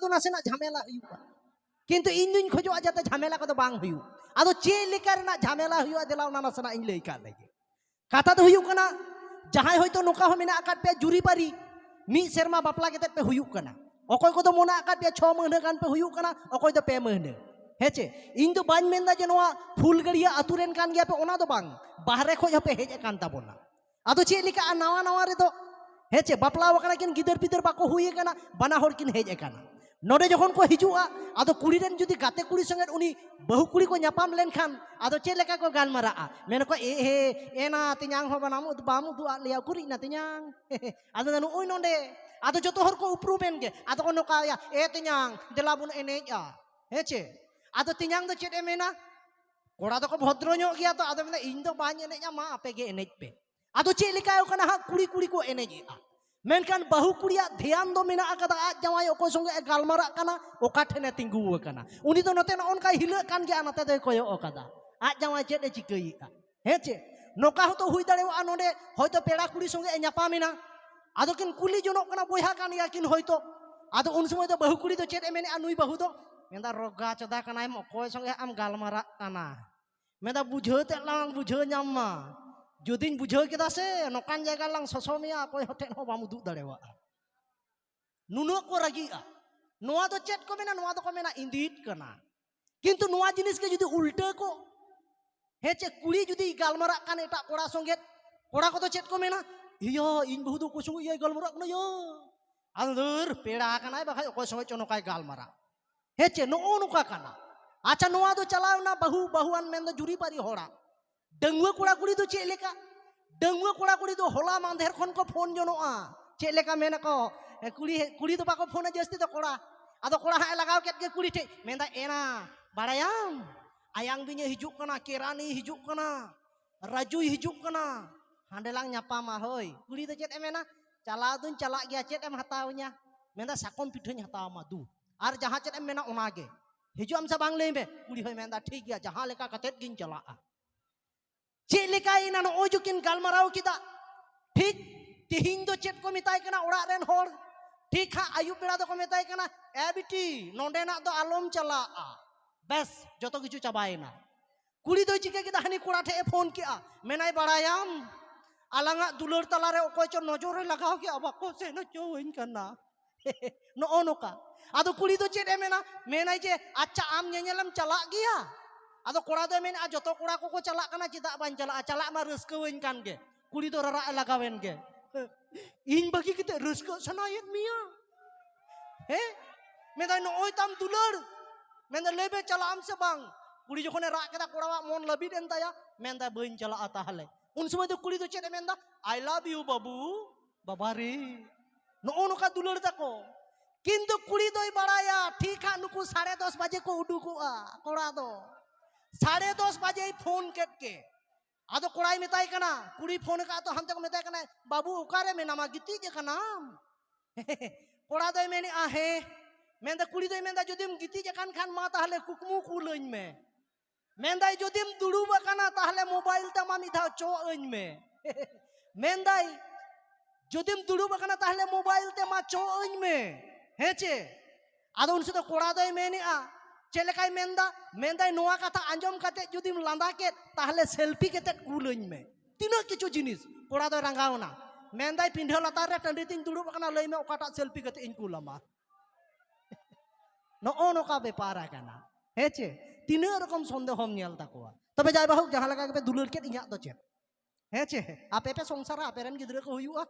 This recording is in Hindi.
तो नासेना झमेला हुआ किंतु इन दुन खोजो जाते झमेला को तो बांग हुई आदो चे लेकर ना झमेला हुआ दिला उना नासेना इन ले का लगे kata तो हुई कना जहां होय तो नोका हो मेना आकात पे जुरी पारी मी सेरमा बापला केते पे हुई कना अकोय को तो मोना आकात पे 6 महीना गान पे हुई कना अकोय तो पे महीना हेचे इन तो बाñ मेंदा जे नोआ फुलगड़िया अतुरेन कान गया पे ओना दो बांग बाहरे खोज पे हेज कान ताबोना आदो चे लेका नावा नावा रे दो हेचे बापला वकना किन गिदर पिदर बाको हुई कना बना होर किन हेज काना नोडे जखन को हिजुआ आदो कुड़ी रेन जुदी गाते कुड़ी संगे उनी बहु कुड़ी को न्यापाम लेन खान आदो चे लेका को गालमारा मेन को ए ना तिन्यांग हो बनामु बामु दु लिया कुड़ी ना तिन्यांग आदो ननु ओय नोंडे आदो जतो हर को उपरूमेन गे आदो को नोका या ए तिन्यांग देला बुन एनेज हेचे आदो तिन्यांग दो चेत एमेना कोड़ा दो को भद्र ᱧᱚᱜ गया तो आदो मेना इन दो बाñ एनेज मा आपे गे एनेज पे आदो चे लेका हो कना हा कुड़ी कुड़ी को एनेज मेनकान बहु कुड़िया ध्यान दो मेना आकदा आज जमाई ओको संगे गालमारा कना ओका ठेने तिंगु कना उनी तो नते न ओनका हिला कान गे नते दो कोयो ओकादा आज जमाई चेत चिकईआ हेचे नोका हो तो हुई दाड़ेवा नोडे होयतो पेड़ा कुड़ी संगे ᱧᱟᱯᱟᱢᱮᱱᱟ आदो किन कुली जनोक कना बोया कान या किन होयतो आदो उन समय तो बहु कुड़ी तो चेत एमेने नुई बहु दो मेंदा रोगा चदा कनाय ओकोय संगे आम गालमारा कना मेंदा बुझाते लांग बुझा ᱧᱟᱢ जुदीन बुझाव केदा से नोकान जायगा लांग ससमिया कोई होटेन हो बामु दु दाड़ेवा नुनो को रगिआ नोआ दो चेत को मेना नोआ दो को मेना इंदित कना किंतु नोआ जिनिस के जुदी उल्टा को हेचे कुड़ी जुदी गालमारा कान एटा कोड़ा संगे कोड़ा को तो चेत को मेना इया इन बहु दो को संगे इया गालमारा कना यो आदर पेड़ा कनाय बाखाय को संगे चनोकाय गालमारा हेचे नो नुका कना अच्छा नोआ दो चलावना बहु बहुआन मेन दो जुरी पारी होड़ा डंगुआ कुड़ा कुड़ी तो चे लेका डंगुआ कुड़ा कुड़ी तो होला मांधेर खन को फोन जनोआ चे लेका मेना को कुड़ी कुड़ी तो बाको फोन जस्ती तो कोड़ा आदो कोड़ा हाय लगाव केत के कुड़ी ठे मेंदा एना बाड़ायाम आयांग बिnya हिजुक कना केरानी हिजुक कना राजू हिजुक कना हांडेलांग ᱧᱟᱯᱟᱢᱟ होय कुड़ी तो चेत एमेना चलाव दुन चला गया चेत एम हतावnya मेंदा साकम पिठोኝ हतावमा दु आर जहां चेत एम मेना ओनागे हिजु आम सा बांग लेबे कुड़ी होय मेंदा ठीक गया जहां लेका कतेत गिन चलाआ चे लेका इना नो ओजुकिन गालमाराव किदा ठीक तिहिन दो चेत को मिताय कना ओड़ा रेन होड़ ठीक हा आयु बेड़ा दो को मिताय कना ए बिटी नोंडे ना दो आलम चलाआ बस जतो किछु चाबायना कुड़ी दो चिके किदा हनी कोड़ा ठे फोन किया मेनाय बाड़ायाम आलांगा दुलर तलारे ओकोय चो नजर रे लगाव के अबाको से न चोइन कना नो ओनोका आदो कुड़ी दो चेत एमेना मेनाय जे अच्छा आम ñeñelam चला गया आदो कोड़ा दो मेन आ जतो कोड़ा को चला कना चिदा बान चला चला मा रस्कवेन कान गे कुड़ी दो ररा लगावेन गे इन बाकी किते रस्क सनायत मिया हे मेदा नो ओय ताम दुलर मेंदा लेबे चला आम से बांग कुड़ी जखने रा केदा कोड़ावा मन लबिद एन ताया मेंदा बइन चला ताहले उन समय तो कुड़ी दो चेत मेंदा आई लव यू बाबू बाबा रे नो नोका दुलर ताको किंतु कुड़ी दोय बड़ाया ठीक है नुकु 10:30 बजे को उडुकुआ कोड़ा दो 10:30 बजे फोन केट के आदो कोड़ाई मिताई कना कुड़ी फोन का तो हम तक मिताई कना बाबू उकारे में नामा गिती जे कना कोड़ा दो मेनी आहे मेंदा कुड़ी दो मेंदा जदिम गिती जे कान खान मा ताहले कुकमु कुलइन में मेंदाई जदिम दुड़ुब कना ताहले मोबाइल तमा मिधा चो अइन में मेंदाई जदिम दुड़ुब कना ताहले मोबाइल ते मा चो अइन में हेचे आदो उनसे तो कोड़ा दो मेनी चेलेकाय मेंदा मेंदाय नोआ कथा आंजम काते जुदिम लांदा के ताहले सेल्फी केते कुलइन में तीना किछु जिनिस कोड़ा दो रंगावना मेंदाय पिंढा लातार रे टंडी तिन दुड़ुब कना लई में ओकाटा सेल्फी केते इन कुलामा नो नोका बेपारा कना हेचे तीना रकम संदेहम नेल ताकोआ तबे जाय बाहु जहां लगा के दुलर के इया दो चेत हेचे आपे पे संसार आपे रेन गिदरा को हुयुआ।